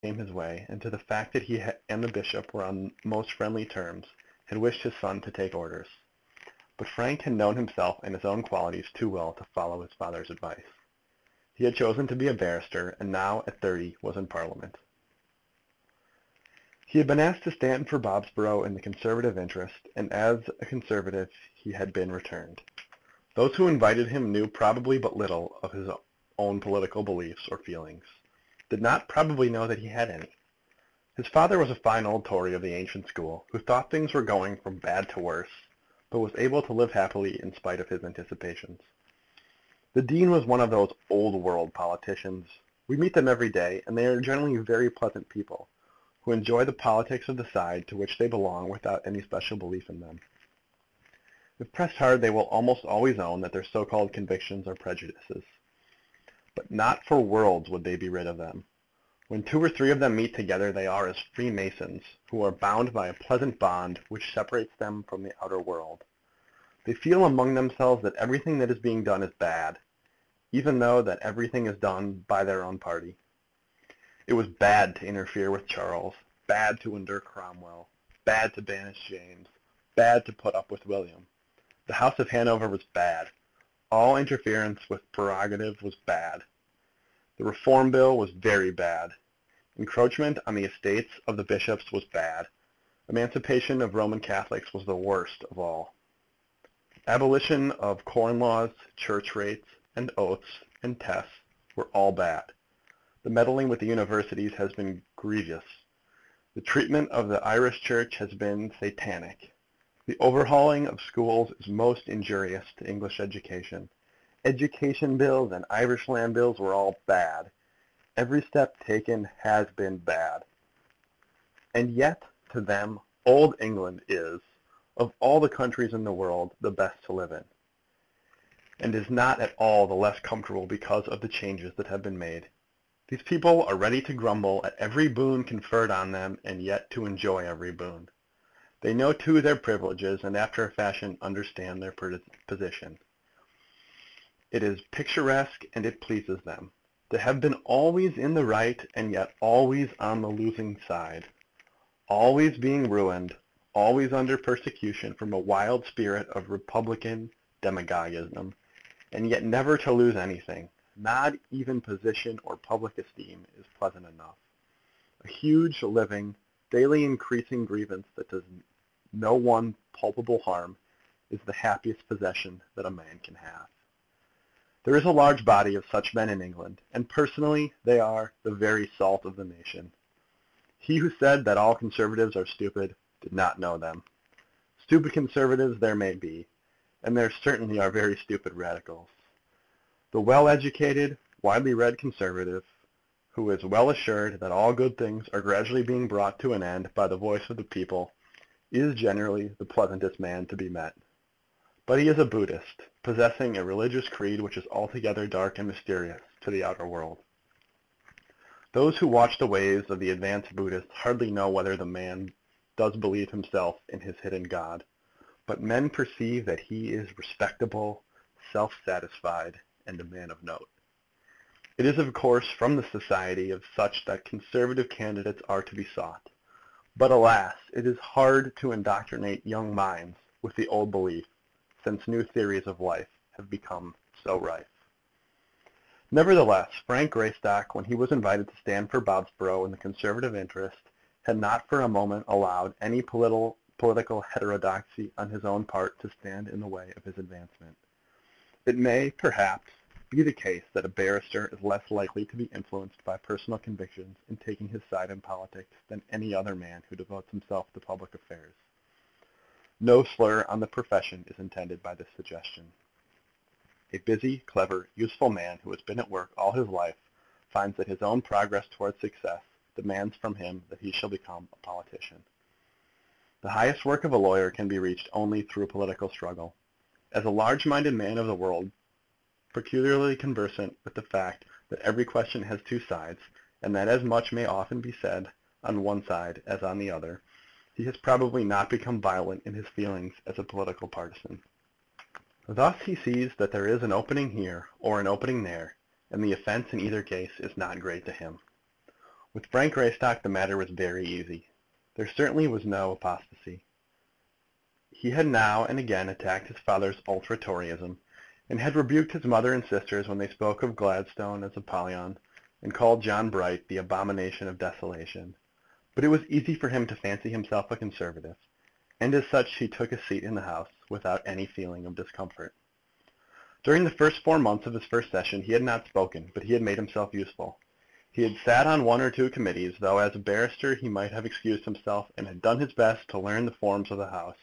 came his way, and to the fact that he and the bishop were on most friendly terms, had wished his son to take orders. But Frank had known himself and his own qualities too well to follow his father's advice. He had chosen to be a barrister, and now, at 30, was in Parliament. He had been asked to stand for Bobsborough in the Conservative interest, and as a Conservative he had been returned. Those who invited him knew probably but little of his own political beliefs or feelings, did not probably know that he had any. His father was a fine old Tory of the ancient school, who thought things were going from bad to worse, but was able to live happily in spite of his anticipations. The Dean was one of those old world politicians. We meet them every day, and they are generally very pleasant people, who enjoy the politics of the side to which they belong without any special belief in them. If pressed hard, they will almost always own that their so-called convictions are prejudices. But not for worlds would they be rid of them. When two or three of them meet together, they are as Freemasons, who are bound by a pleasant bond which separates them from the outer world. They feel among themselves that everything that is being done is bad, even though that everything is done by their own party. It was bad to interfere with Charles, bad to endure Cromwell, bad to banish James, bad to put up with William. The House of Hanover was bad. All interference with prerogative was bad. The Reform Bill was very bad. Encroachment on the estates of the bishops was bad. Emancipation of Roman Catholics was the worst of all. Abolition of corn laws, church rates, and oaths and tests were all bad. The meddling with the universities has been grievous. The treatment of the Irish Church has been satanic. The overhauling of schools is most injurious to English education. Education bills and Irish land bills were all bad. Every step taken has been bad. And yet, to them, Old England is, of all the countries in the world, the best to live in, and is not at all the less comfortable because of the changes that have been made. These people are ready to grumble at every boon conferred on them, and yet to enjoy every boon. They know, too, their privileges, and after a fashion understand their position. It is picturesque, and it pleases them. To have been always in the right, and yet always on the losing side. Always being ruined, always under persecution from a wild spirit of republican demagogism, and yet never to lose anything, not even position or public esteem, is pleasant enough. A huge, living, daily increasing grievance that does no one palpable harm is the happiest possession that a man can have. There is a large body of such men in England, and personally they are the very salt of the nation. He who said that all Conservatives are stupid did not know them. Stupid Conservatives there may be, and there certainly are very stupid Radicals. The well-educated, widely read Conservative, who is well assured that all good things are gradually being brought to an end by the voice of the people, is generally the pleasantest man to be met. But he is a Buddhist, possessing a religious creed which is altogether dark and mysterious to the outer world. Those who watch the ways of the advanced Buddhist hardly know whether the man does believe himself in his hidden God, but men perceive that he is respectable, self-satisfied, and a man of note. It is, of course, from the society of such that Conservative candidates are to be sought. But alas, it is hard to indoctrinate young minds with the old belief, since new theories of life have become so rife. Nevertheless, Frank Greystock, when he was invited to stand for Bobsborough in the Conservative interest, had not for a moment allowed any political heterodoxy on his own part to stand in the way of his advancement. It may, perhaps, be the case that a barrister is less likely to be influenced by personal convictions in taking his side in politics than any other man who devotes himself to public affairs. No slur on the profession is intended by this suggestion. A busy, clever, useful man who has been at work all his life finds that his own progress towards success demands from him that he shall become a politician. The highest work of a lawyer can be reached only through a political struggle. As a large-minded man of the world, peculiarly conversant with the fact that every question has two sides, and that as much may often be said on one side as on the other, he has probably not become violent in his feelings as a political partisan. Thus he sees that there is an opening here or an opening there, and the offence in either case is not great to him. With Frank Greystock the matter was very easy. There certainly was no apostasy. He had now and again attacked his father's ultra-Toryism, and had rebuked his mother and sisters when they spoke of Gladstone as Apollyon, and called John Bright the abomination of desolation. But it was easy for him to fancy himself a Conservative, and as such he took a seat in the House without any feeling of discomfort. During the first 4 months of his first session he had not spoken, but he had made himself useful. He had sat on 1 or 2 committees, though as a barrister he might have excused himself, and had done his best to learn the forms of the House.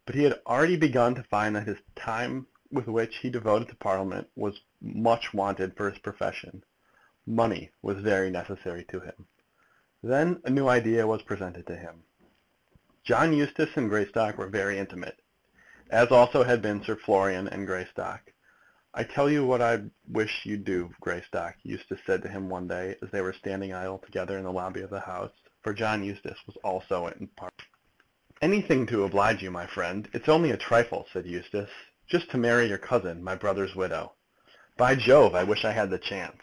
But he had already begun to find that his time with which he devoted to Parliament was much wanted for his profession. Money was very necessary to him. Then a new idea was presented to him. John Eustace and Greystock were very intimate, as also had been Sir Florian and Greystock. "I tell you what I wish you'd do, Greystock," Eustace said to him one day as they were standing idle together in the lobby of the House, for John Eustace was also in Parliament. "Anything to oblige you, my friend. It's only a trifle," said Eustace. "Just to marry your cousin, my brother's widow. By Jove, I wish I had the chance."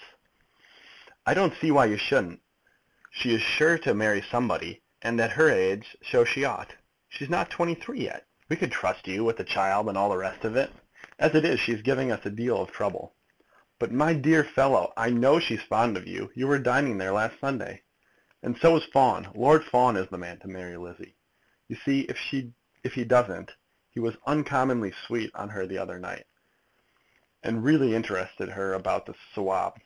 "I don't see why you shouldn't. She is sure to marry somebody, and at her age, so she ought. She's not 23 yet. We could trust you with the child and all the rest of it. As it is, she's giving us a deal of trouble." "But, my dear fellow, I know she's fond of you. You were dining there last Sunday. And so is Fawn. Lord Fawn is the man to marry Lizzie. You see, if he doesn't, he was uncommonly sweet on her the other night, and really interested her about the swab."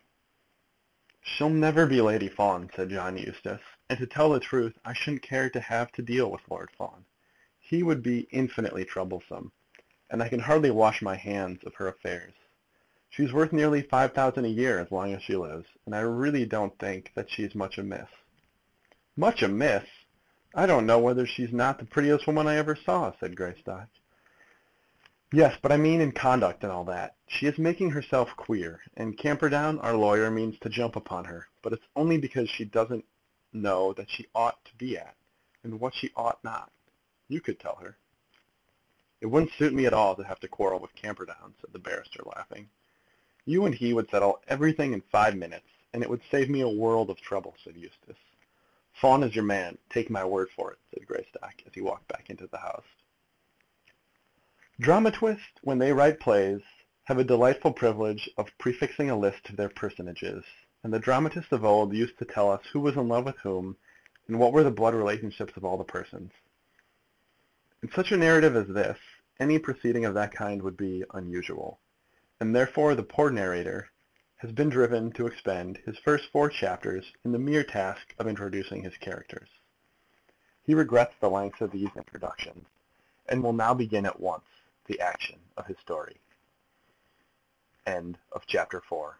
"She'll never be Lady Fawn," said John Eustace, "and to tell the truth, I shouldn't care to have to deal with Lord Fawn. He would be infinitely troublesome, and I can hardly wash my hands of her affairs. She's worth nearly 5,000 a year as long as she lives, and I really don't think that she's much amiss." "Much amiss! I don't know whether she's not the prettiest woman I ever saw," said Greystock. "Yes, but I mean in conduct and all that. She is making herself queer, and Camperdown, our lawyer, means to jump upon her, but it's only because she doesn't know that she ought to be at, and what she ought not. You could tell her." "It wouldn't suit me at all to have to quarrel with Camperdown," said the barrister, laughing. "You and he would settle everything in 5 minutes, and it would save me a world of trouble," said Eustace. "Fawn is your man, take my word for it," said Greystock, as he walked back into the House. Dramatists, when they write plays, have a delightful privilege of prefixing a list to their personages, and the dramatists of old used to tell us who was in love with whom, and what were the blood relationships of all the persons. In such a narrative as this, any proceeding of that kind would be unusual, and therefore the poor narrator has been driven to expend his first 4 chapters in the mere task of introducing his characters. He regrets the length of these introductions, and will now begin at once the action of his story. End of chapter 4.